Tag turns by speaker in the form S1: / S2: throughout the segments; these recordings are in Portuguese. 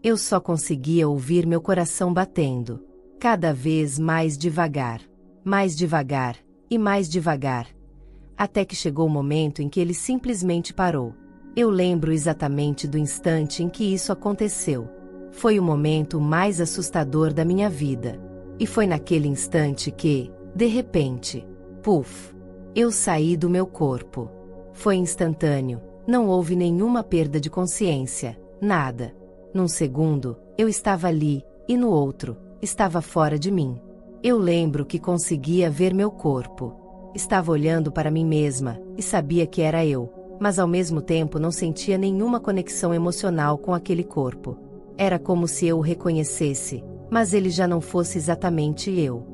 S1: Eu só conseguia ouvir meu coração batendo. Cada vez mais devagar e mais devagar. Até que chegou o momento em que ele simplesmente parou. Eu lembro exatamente do instante em que isso aconteceu. Foi o momento mais assustador da minha vida. E foi naquele instante que, de repente, puf, eu saí do meu corpo. Foi instantâneo, não houve nenhuma perda de consciência, nada. Num segundo, eu estava ali, e no outro, estava fora de mim. Eu lembro que conseguia ver meu corpo. Estava olhando para mim mesma, e sabia que era eu, mas ao mesmo tempo não sentia nenhuma conexão emocional com aquele corpo. Era como se eu o reconhecesse, mas ele já não fosse exatamente eu.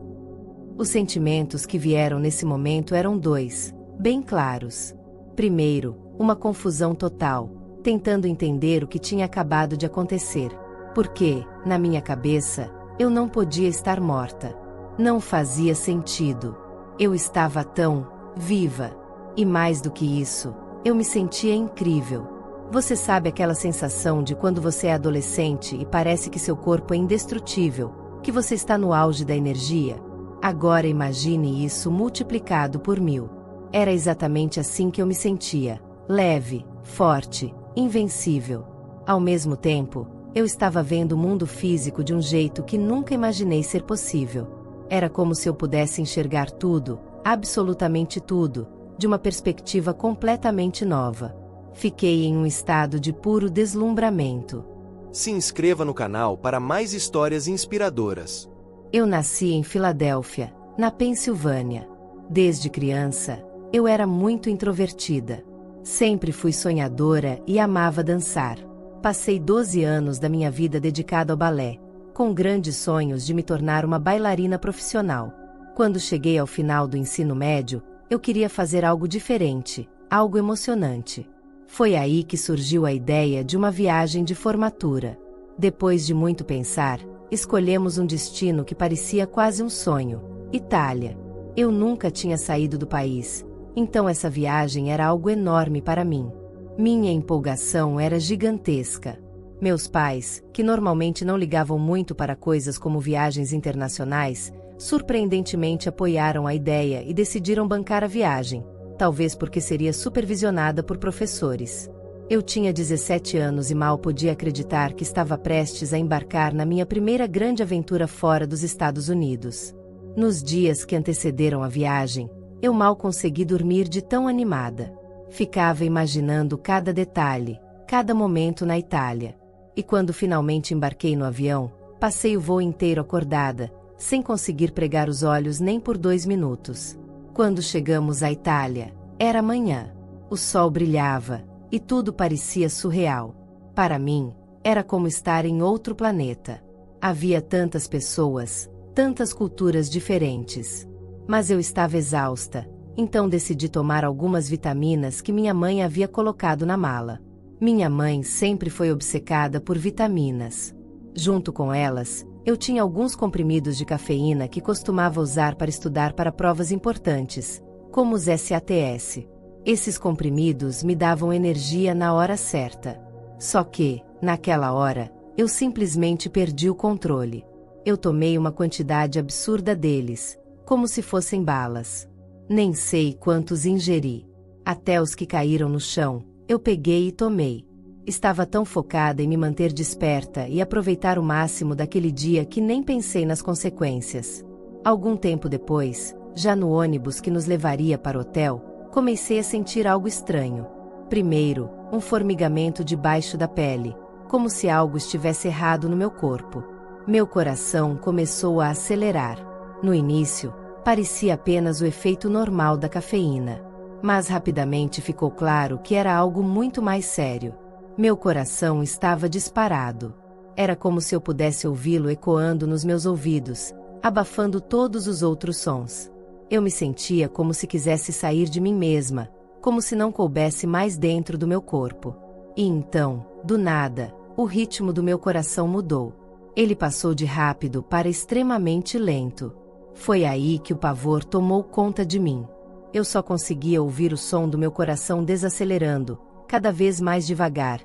S1: Os sentimentos que vieram nesse momento eram dois, bem claros. Primeiro, uma confusão total, tentando entender o que tinha acabado de acontecer. Porque, na minha cabeça, eu não podia estar morta. Não fazia sentido. Eu estava tão viva. E mais do que isso, eu me sentia incrível. Você sabe aquela sensação de quando você é adolescente e parece que seu corpo é indestrutível, que você está no auge da energia? Agora imagine isso multiplicado por 1000. Era exatamente assim que eu me sentia. Leve, forte, invencível. Ao mesmo tempo, eu estava vendo o mundo físico de um jeito que nunca imaginei ser possível. Era como se eu pudesse enxergar tudo, absolutamente tudo, de uma perspectiva completamente nova. Fiquei em um estado de puro deslumbramento.
S2: Se inscreva no canal para mais histórias inspiradoras.
S1: Eu nasci em Filadélfia, na Pensilvânia. Desde criança, eu era muito introvertida. Sempre fui sonhadora e amava dançar. Passei 12 anos da minha vida dedicada ao balé, com grandes sonhos de me tornar uma bailarina profissional. Quando cheguei ao final do ensino médio, eu queria fazer algo diferente, algo emocionante. Foi aí que surgiu a ideia de uma viagem de formatura. Depois de muito pensar, escolhemos um destino que parecia quase um sonho: Itália. Eu nunca tinha saído do país, então essa viagem era algo enorme para mim. Minha empolgação era gigantesca. Meus pais, que normalmente não ligavam muito para coisas como viagens internacionais, surpreendentemente apoiaram a ideia e decidiram bancar a viagem, talvez porque seria supervisionada por professores. Eu tinha 17 anos e mal podia acreditar que estava prestes a embarcar na minha primeira grande aventura fora dos Estados Unidos. Nos dias que antecederam a viagem, eu mal consegui dormir de tão animada. Ficava imaginando cada detalhe, cada momento na Itália. E quando finalmente embarquei no avião, passei o voo inteiro acordada, sem conseguir pregar os olhos nem por 2 minutos. Quando chegamos à Itália, era manhã. O sol brilhava, e tudo parecia surreal. Para mim, era como estar em outro planeta. Havia tantas pessoas, tantas culturas diferentes. Mas eu estava exausta, então decidi tomar algumas vitaminas que minha mãe havia colocado na mala. Minha mãe sempre foi obcecada por vitaminas. Junto com elas, eu tinha alguns comprimidos de cafeína que costumava usar para estudar para provas importantes, como os SATs. Esses comprimidos me davam energia na hora certa. Só que, naquela hora, eu simplesmente perdi o controle. Eu tomei uma quantidade absurda deles, como se fossem balas. Nem sei quantos ingeri. Até os que caíram no chão, eu peguei e tomei. Estava tão focada em me manter desperta e aproveitar o máximo daquele dia que nem pensei nas consequências. Algum tempo depois, já no ônibus que nos levaria para o hotel, comecei a sentir algo estranho. Primeiro, um formigamento debaixo da pele, como se algo estivesse errado no meu corpo. Meu coração começou a acelerar. No início, parecia apenas o efeito normal da cafeína. Mas rapidamente ficou claro que era algo muito mais sério. Meu coração estava disparado. Era como se eu pudesse ouvi-lo ecoando nos meus ouvidos, abafando todos os outros sons. Eu me sentia como se quisesse sair de mim mesma, como se não coubesse mais dentro do meu corpo. E então, do nada, o ritmo do meu coração mudou. Ele passou de rápido para extremamente lento. Foi aí que o pavor tomou conta de mim. Eu só conseguia ouvir o som do meu coração desacelerando, cada vez mais devagar,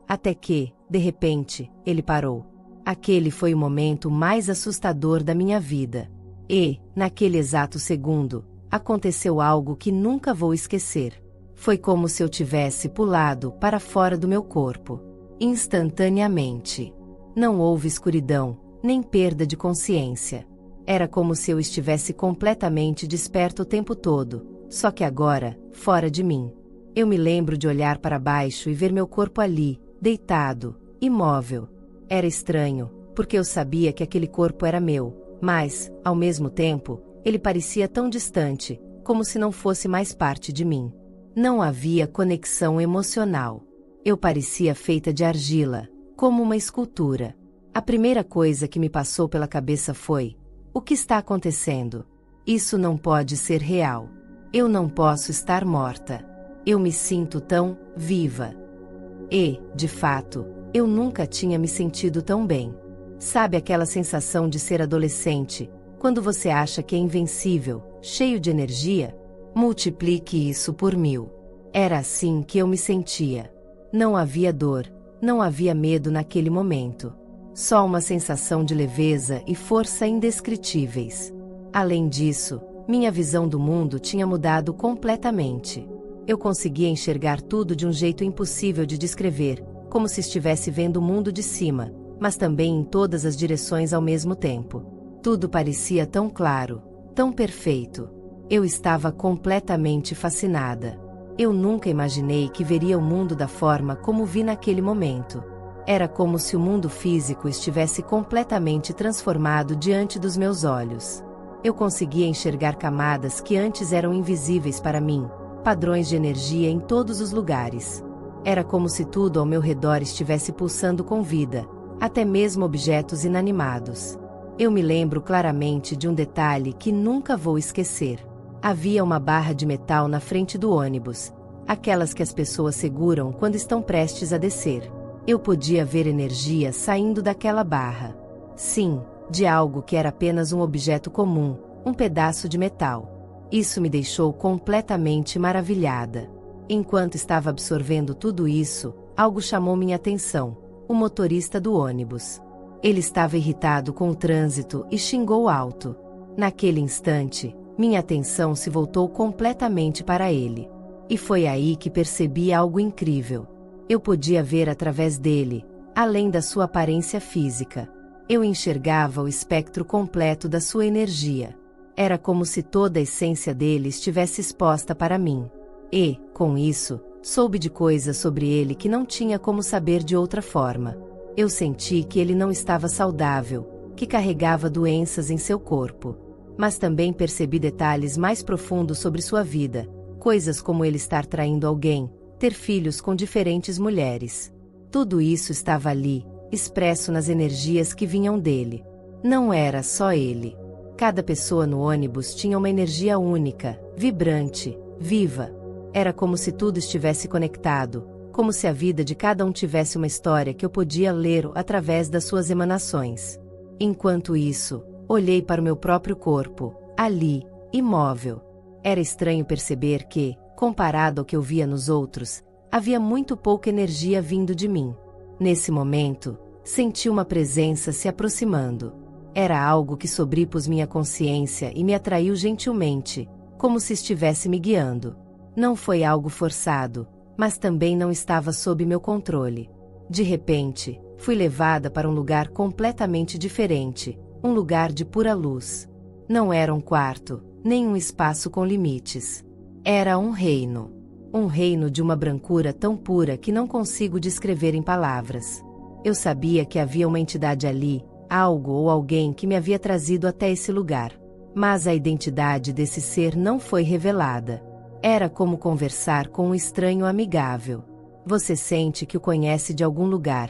S1: Até que, de repente, ele parou. Aquele foi o momento mais assustador da minha vida. E, naquele exato segundo, aconteceu algo que nunca vou esquecer. Foi como se eu tivesse pulado para fora do meu corpo. Instantaneamente. Não houve escuridão, nem perda de consciência. Era como se eu estivesse completamente desperto o tempo todo, só que agora, fora de mim. Eu me lembro de olhar para baixo e ver meu corpo ali, deitado, imóvel. Era estranho, porque eu sabia que aquele corpo era meu, mas, ao mesmo tempo, ele parecia tão distante, como se não fosse mais parte de mim. Não havia conexão emocional. Eu parecia feita de argila, como uma escultura. A primeira coisa que me passou pela cabeça foi: o que está acontecendo? Isso não pode ser real. Eu não posso estar morta. Eu me sinto tão viva. E, de fato, eu nunca tinha me sentido tão bem. Sabe aquela sensação de ser adolescente, quando você acha que é invencível, cheio de energia? Multiplique isso por 1000. Era assim que eu me sentia. Não havia dor, não havia medo naquele momento. Só uma sensação de leveza e força indescritíveis. Além disso, minha visão do mundo tinha mudado completamente. Eu conseguia enxergar tudo de um jeito impossível de descrever, como se estivesse vendo o mundo de cima, mas também em todas as direções ao mesmo tempo. Tudo parecia tão claro, tão perfeito. Eu estava completamente fascinada. Eu nunca imaginei que veria o mundo da forma como vi naquele momento. Era como se o mundo físico estivesse completamente transformado diante dos meus olhos. Eu conseguia enxergar camadas que antes eram invisíveis para mim, padrões de energia em todos os lugares. Era como se tudo ao meu redor estivesse pulsando com vida, até mesmo objetos inanimados. Eu me lembro claramente de um detalhe que nunca vou esquecer. Havia uma barra de metal na frente do ônibus, aquelas que as pessoas seguram quando estão prestes a descer. Eu podia ver energia saindo daquela barra. Sim, de algo que era apenas um objeto comum, um pedaço de metal. Isso me deixou completamente maravilhada. Enquanto estava absorvendo tudo isso, algo chamou minha atenção: o motorista do ônibus. Ele estava irritado com o trânsito e xingou alto. Naquele instante, minha atenção se voltou completamente para ele. E foi aí que percebi algo incrível. Eu podia ver através dele, além da sua aparência física. Eu enxergava o espectro completo da sua energia. Era como se toda a essência dele estivesse exposta para mim. E, com isso, soube de coisas sobre ele que não tinha como saber de outra forma. Eu senti que ele não estava saudável, que carregava doenças em seu corpo. Mas também percebi detalhes mais profundos sobre sua vida, coisas como ele estar traindo alguém, ter filhos com diferentes mulheres. Tudo isso estava ali, expresso nas energias que vinham dele. Não era só ele. Cada pessoa no ônibus tinha uma energia única, vibrante, viva. Era como se tudo estivesse conectado, como se a vida de cada um tivesse uma história que eu podia ler através das suas emanações. Enquanto isso, olhei para o meu próprio corpo, ali, imóvel. Era estranho perceber que, comparado ao que eu via nos outros, havia muito pouca energia vindo de mim. Nesse momento, senti uma presença se aproximando. Era algo que sobrepôs minha consciência e me atraiu gentilmente, como se estivesse me guiando. Não foi algo forçado, mas também não estava sob meu controle. De repente, fui levada para um lugar completamente diferente, um lugar de pura luz. Não era um quarto, nem um espaço com limites. Era um reino. Um reino de uma brancura tão pura que não consigo descrever em palavras. Eu sabia que havia uma entidade ali, algo ou alguém que me havia trazido até esse lugar. Mas a identidade desse ser não foi revelada. Era como conversar com um estranho amigável. Você sente que o conhece de algum lugar,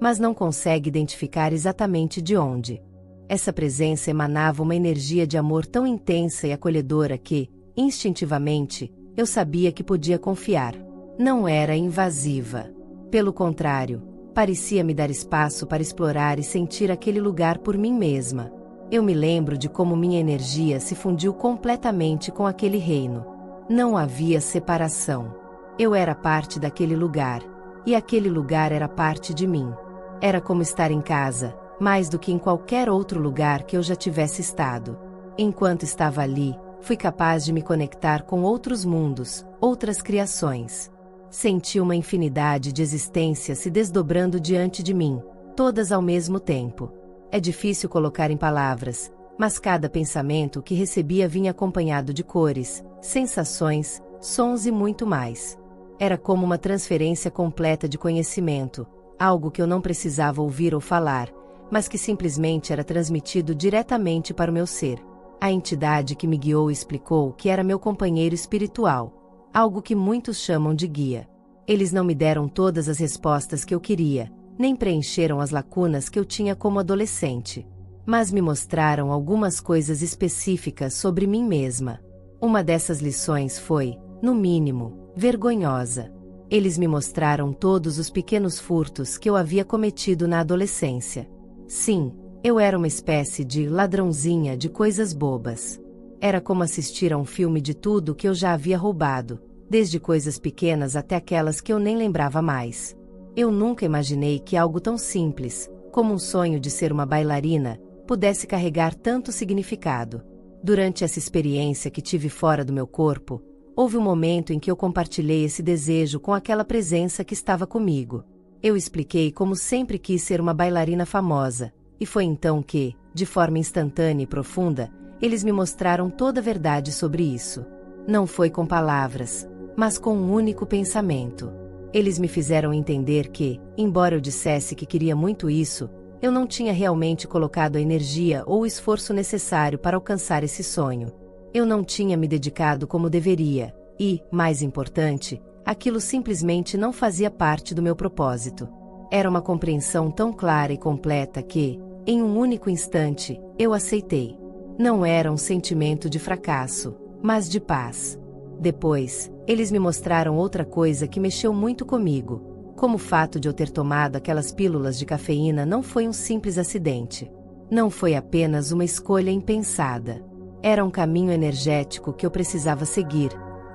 S1: mas não consegue identificar exatamente de onde. Essa presença emanava uma energia de amor tão intensa e acolhedora que, instintivamente, eu sabia que podia confiar. Não era invasiva. Pelo contrário, parecia me dar espaço para explorar e sentir aquele lugar por mim mesma. Eu me lembro de como minha energia se fundiu completamente com aquele reino. Não havia separação. Eu era parte daquele lugar, e aquele lugar era parte de mim. Era como estar em casa, mais do que em qualquer outro lugar que eu já tivesse estado. Enquanto estava ali, fui capaz de me conectar com outros mundos, outras criações. Senti uma infinidade de existências se desdobrando diante de mim, todas ao mesmo tempo. É difícil colocar em palavras, mas cada pensamento que recebia vinha acompanhado de cores, sensações, sons e muito mais. Era como uma transferência completa de conhecimento, algo que eu não precisava ouvir ou falar, mas que simplesmente era transmitido diretamente para o meu ser. A entidade que me guiou explicou que era meu companheiro espiritual, algo que muitos chamam de guia. Eles não me deram todas as respostas que eu queria, nem preencheram as lacunas que eu tinha como adolescente. Mas me mostraram algumas coisas específicas sobre mim mesma. Uma dessas lições foi, no mínimo, vergonhosa. Eles me mostraram todos os pequenos furtos que eu havia cometido na adolescência. Sim, eu era uma espécie de ladrãozinha de coisas bobas. Era como assistir a um filme de tudo que eu já havia roubado, desde coisas pequenas até aquelas que eu nem lembrava mais. Eu nunca imaginei que algo tão simples, como um sonho de ser uma bailarina, pudesse carregar tanto significado. Durante essa experiência que tive fora do meu corpo, houve um momento em que eu compartilhei esse desejo com aquela presença que estava comigo. Eu expliquei como sempre quis ser uma bailarina famosa, e foi então que, de forma instantânea e profunda, eles me mostraram toda a verdade sobre isso. Não foi com palavras, mas com um único pensamento. Eles me fizeram entender que, embora eu dissesse que queria muito isso, eu não tinha realmente colocado a energia ou o esforço necessário para alcançar esse sonho. Eu não tinha me dedicado como deveria, e, mais importante, aquilo simplesmente não fazia parte do meu propósito. Era uma compreensão tão clara e completa que, em um único instante, eu aceitei. Não era um sentimento de fracasso, mas de paz. Depois, eles me mostraram outra coisa que mexeu muito comigo, como o fato de eu ter tomado aquelas pílulas de cafeína não foi um simples acidente. Não foi apenas uma escolha impensada. Era um caminho energético que eu precisava seguir,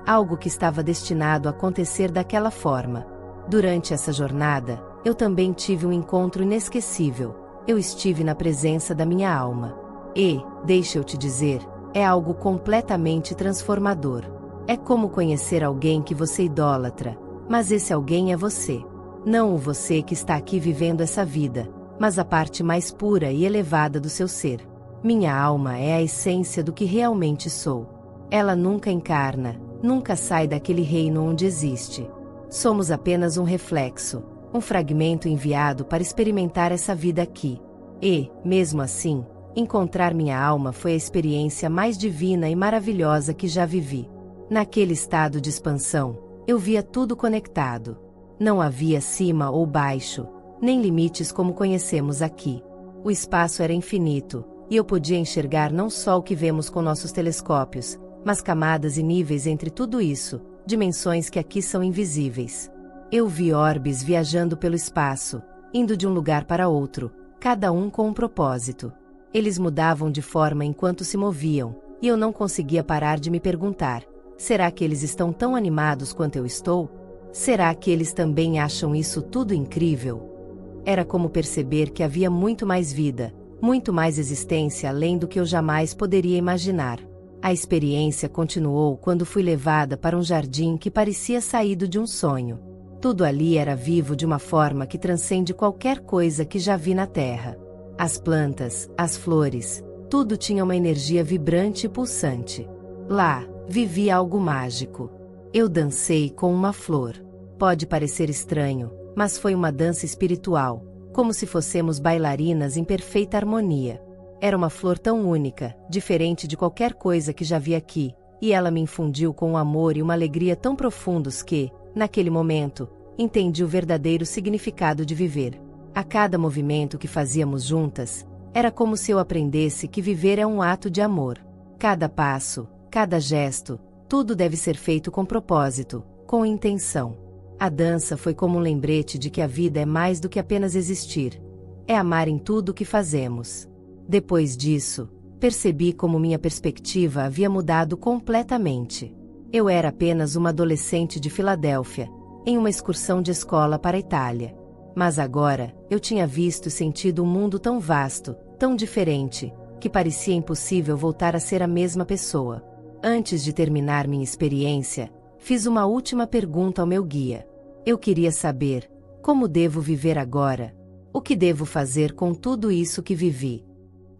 S1: algo que estava destinado a acontecer daquela forma. Durante essa jornada, eu também tive um encontro inesquecível. Eu estive na presença da minha alma. E, deixa eu te dizer, é algo completamente transformador. É como conhecer alguém que você idolatra, mas esse alguém é você. Não o você que está aqui vivendo essa vida, mas a parte mais pura e elevada do seu ser. Minha alma é a essência do que realmente sou. Ela nunca encarna, nunca sai daquele reino onde existe. Somos apenas um reflexo, um fragmento enviado para experimentar essa vida aqui. E, mesmo assim, encontrar minha alma foi a experiência mais divina e maravilhosa que já vivi. Naquele estado de expansão, eu via tudo conectado. Não havia cima ou baixo, nem limites como conhecemos aqui. O espaço era infinito, e eu podia enxergar não só o que vemos com nossos telescópios, mas camadas e níveis entre tudo isso, dimensões que aqui são invisíveis. Eu vi orbes viajando pelo espaço, indo de um lugar para outro, cada um com um propósito. Eles mudavam de forma enquanto se moviam, e eu não conseguia parar de me perguntar: será que eles estão tão animados quanto eu estou? Será que eles também acham isso tudo incrível? Era como perceber que havia muito mais vida, muito mais existência além do que eu jamais poderia imaginar. A experiência continuou quando fui levada para um jardim que parecia saído de um sonho. Tudo ali era vivo de uma forma que transcende qualquer coisa que já vi na Terra. As plantas, as flores, tudo tinha uma energia vibrante e pulsante. Lá, vivia algo mágico. Eu dancei com uma flor. Pode parecer estranho, mas foi uma dança espiritual, como se fossemos bailarinas em perfeita harmonia. Era uma flor tão única, diferente de qualquer coisa que já vi aqui, e ela me infundiu com um amor e uma alegria tão profundos que, naquele momento, entendi o verdadeiro significado de viver. A cada movimento que fazíamos juntas, era como se eu aprendesse que viver é um ato de amor. Cada passo, cada gesto, tudo deve ser feito com propósito, com intenção. A dança foi como um lembrete de que a vida é mais do que apenas existir. É amar em tudo o que fazemos. Depois disso, percebi como minha perspectiva havia mudado completamente. Eu era apenas uma adolescente de Filadélfia, em uma excursão de escola para a Itália. Mas agora, eu tinha visto e sentido um mundo tão vasto, tão diferente, que parecia impossível voltar a ser a mesma pessoa. Antes de terminar minha experiência, fiz uma última pergunta ao meu guia. Eu queria saber: como devo viver agora? O que devo fazer com tudo isso que vivi?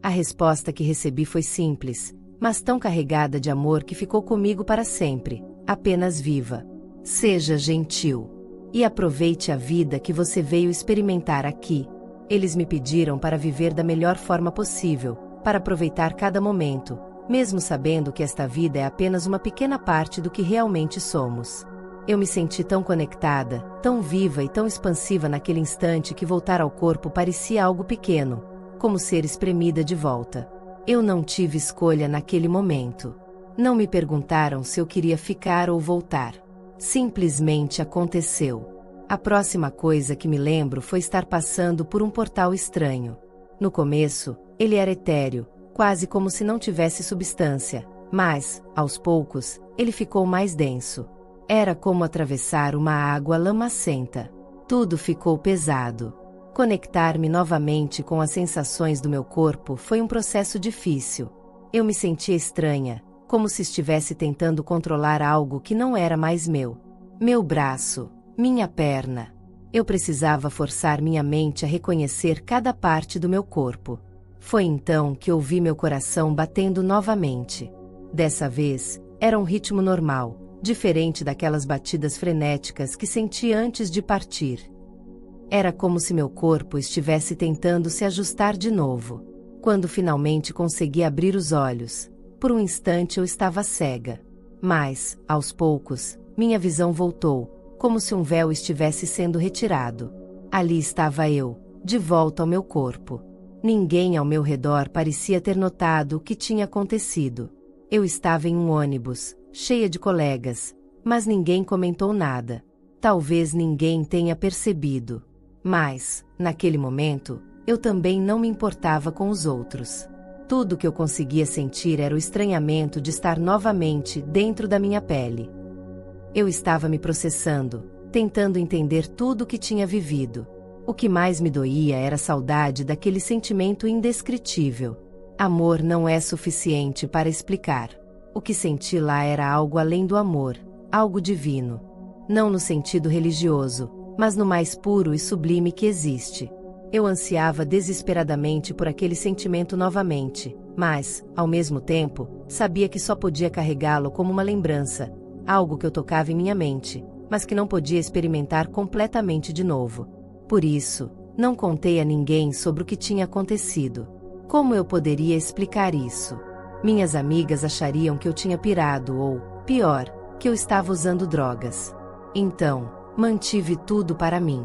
S1: A resposta que recebi foi simples, mas tão carregada de amor que ficou comigo para sempre. Apenas viva. Seja gentil. E aproveite a vida que você veio experimentar aqui. Eles me pediram para viver da melhor forma possível, para aproveitar cada momento, mesmo sabendo que esta vida é apenas uma pequena parte do que realmente somos. Eu me senti tão conectada, tão viva e tão expansiva naquele instante que voltar ao corpo parecia algo pequeno, como ser espremida de volta. Eu não tive escolha naquele momento. Não me perguntaram se eu queria ficar ou voltar. Simplesmente aconteceu. A próxima coisa que me lembro foi estar passando por um portal estranho. No começo, ele era etéreo, quase como se não tivesse substância, mas, aos poucos, ele ficou mais denso. Era como atravessar uma água lamacenta. Tudo ficou pesado. Conectar-me novamente com as sensações do meu corpo foi um processo difícil. Eu me sentia estranha, como se estivesse tentando controlar algo que não era mais meu. Meu braço, minha perna. Eu precisava forçar minha mente a reconhecer cada parte do meu corpo. Foi então que ouvi meu coração batendo novamente. Dessa vez, era um ritmo normal, diferente daquelas batidas frenéticas que senti antes de partir. Era como se meu corpo estivesse tentando se ajustar de novo. Quando finalmente consegui abrir os olhos, por um instante eu estava cega. Mas, aos poucos, minha visão voltou, como se um véu estivesse sendo retirado. Ali estava eu, de volta ao meu corpo. Ninguém ao meu redor parecia ter notado o que tinha acontecido. Eu estava em um ônibus, cheia de colegas, mas ninguém comentou nada. Talvez ninguém tenha percebido. Mas, naquele momento, eu também não me importava com os outros. Tudo que eu conseguia sentir era o estranhamento de estar novamente dentro da minha pele. Eu estava me processando, tentando entender tudo o que tinha vivido. O que mais me doía era a saudade daquele sentimento indescritível. Amor não é suficiente para explicar. O que senti lá era algo além do amor, algo divino. Não no sentido religioso, mas no mais puro e sublime que existe. Eu ansiava desesperadamente por aquele sentimento novamente, mas, ao mesmo tempo, sabia que só podia carregá-lo como uma lembrança, algo que eu tocava em minha mente, mas que não podia experimentar completamente de novo. Por isso, não contei a ninguém sobre o que tinha acontecido. Como eu poderia explicar isso? Minhas amigas achariam que eu tinha pirado ou, pior, que eu estava usando drogas. Então, mantive tudo para mim.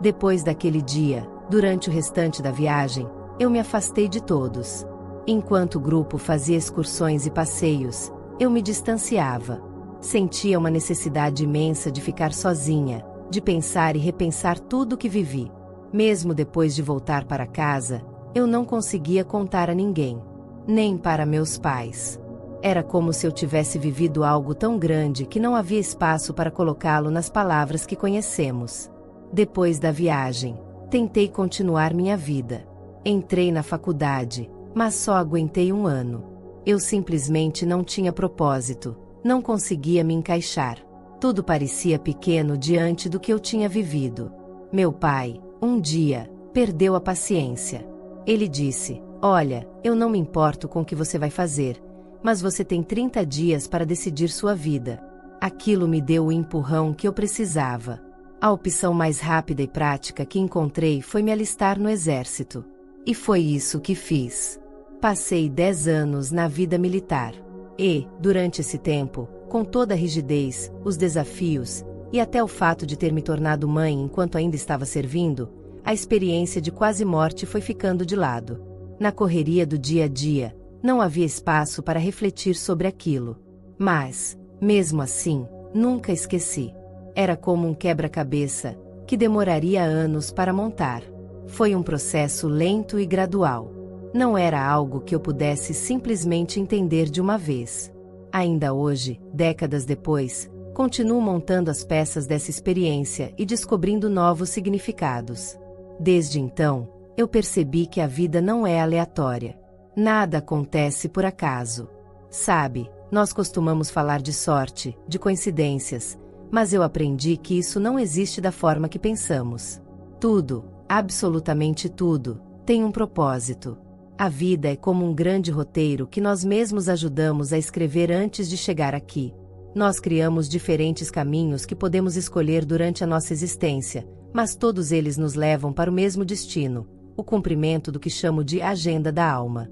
S1: Depois daquele dia, durante o restante da viagem, eu me afastei de todos. Enquanto o grupo fazia excursões e passeios, eu me distanciava. Sentia uma necessidade imensa de ficar sozinha, de pensar e repensar tudo o que vivi. Mesmo depois de voltar para casa, eu não conseguia contar a ninguém, nem para meus pais. Era como se eu tivesse vivido algo tão grande que não havia espaço para colocá-lo nas palavras que conhecemos. Depois da viagem, tentei continuar minha vida. Entrei na faculdade, mas só aguentei 1 ano. Eu simplesmente não tinha propósito, não conseguia me encaixar. Tudo parecia pequeno diante do que eu tinha vivido. Meu pai, um dia, perdeu a paciência. Ele disse: "Olha, eu não me importo com o que você vai fazer, mas você tem 30 dias para decidir sua vida." Aquilo me deu o empurrão que eu precisava. A opção mais rápida e prática que encontrei foi me alistar no exército. E foi isso que fiz. Passei 10 anos na vida militar. E, durante esse tempo, com toda a rigidez, os desafios, e até o fato de ter me tornado mãe enquanto ainda estava servindo, a experiência de quase morte foi ficando de lado. Na correria do dia a dia, não havia espaço para refletir sobre aquilo. Mas, mesmo assim, nunca esqueci. Era como um quebra-cabeça, que demoraria anos para montar. Foi um processo lento e gradual. Não era algo que eu pudesse simplesmente entender de uma vez. Ainda hoje, décadas depois, Continuo montando as peças dessa experiência e descobrindo novos significados. Desde então, eu percebi que a vida não é aleatória. Nada acontece por acaso. Sabe, nós costumamos falar de sorte, de coincidências, mas eu aprendi que isso não existe da forma que pensamos. Tudo, absolutamente tudo, tem um propósito. A vida é como um grande roteiro que nós mesmos ajudamos a escrever antes de chegar aqui. Nós criamos diferentes caminhos que podemos escolher durante a nossa existência, mas todos eles nos levam para o mesmo destino, o cumprimento do que chamo de agenda da alma.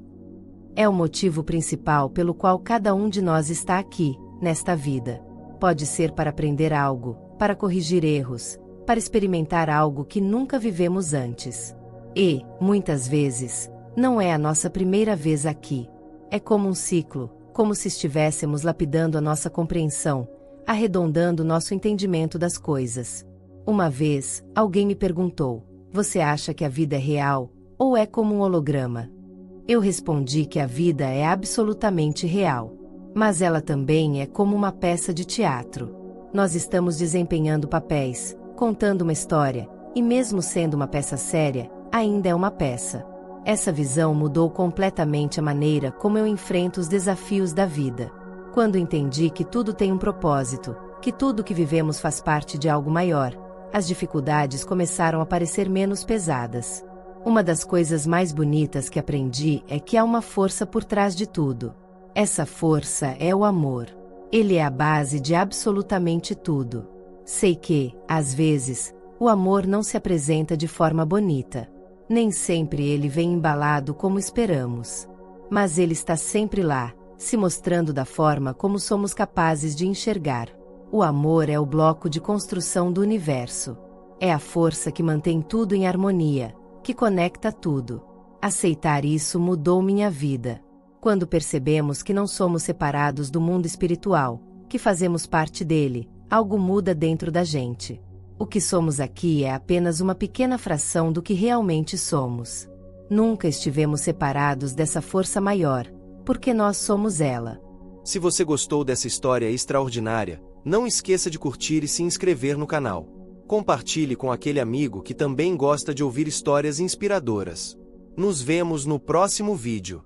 S1: É o motivo principal pelo qual cada um de nós está aqui, nesta vida. Pode ser para aprender algo, para corrigir erros, para experimentar algo que nunca vivemos antes. E, muitas vezes, não é a nossa primeira vez aqui. É como um ciclo, como se estivéssemos lapidando a nossa compreensão, arredondando nosso entendimento das coisas. Uma vez, alguém me perguntou: você acha que a vida é real, ou é como um holograma? Eu respondi que a vida é absolutamente real. Mas ela também é como uma peça de teatro. Nós estamos desempenhando papéis, contando uma história, e mesmo sendo uma peça séria, ainda é uma peça. Essa visão mudou completamente a maneira como eu enfrento os desafios da vida. Quando entendi que tudo tem um propósito, que tudo que vivemos faz parte de algo maior, as dificuldades começaram a parecer menos pesadas. Uma das coisas mais bonitas que aprendi é que há uma força por trás de tudo. Essa força é o amor. Ele é a base de absolutamente tudo. Sei que, às vezes, o amor não se apresenta de forma bonita. Nem sempre ele vem embalado como esperamos. Mas ele está sempre lá, se mostrando da forma como somos capazes de enxergar. O amor é o bloco de construção do universo. É a força que mantém tudo em harmonia, que conecta tudo. Aceitar isso mudou minha vida. Quando percebemos que não somos separados do mundo espiritual, que fazemos parte dele, algo muda dentro da gente. O que somos aqui é apenas uma pequena fração do que realmente somos. Nunca estivemos separados dessa força maior, porque nós somos ela.
S2: Se você gostou dessa história extraordinária, não esqueça de curtir e se inscrever no canal. Compartilhe com aquele amigo que também gosta de ouvir histórias inspiradoras. Nos vemos no próximo vídeo.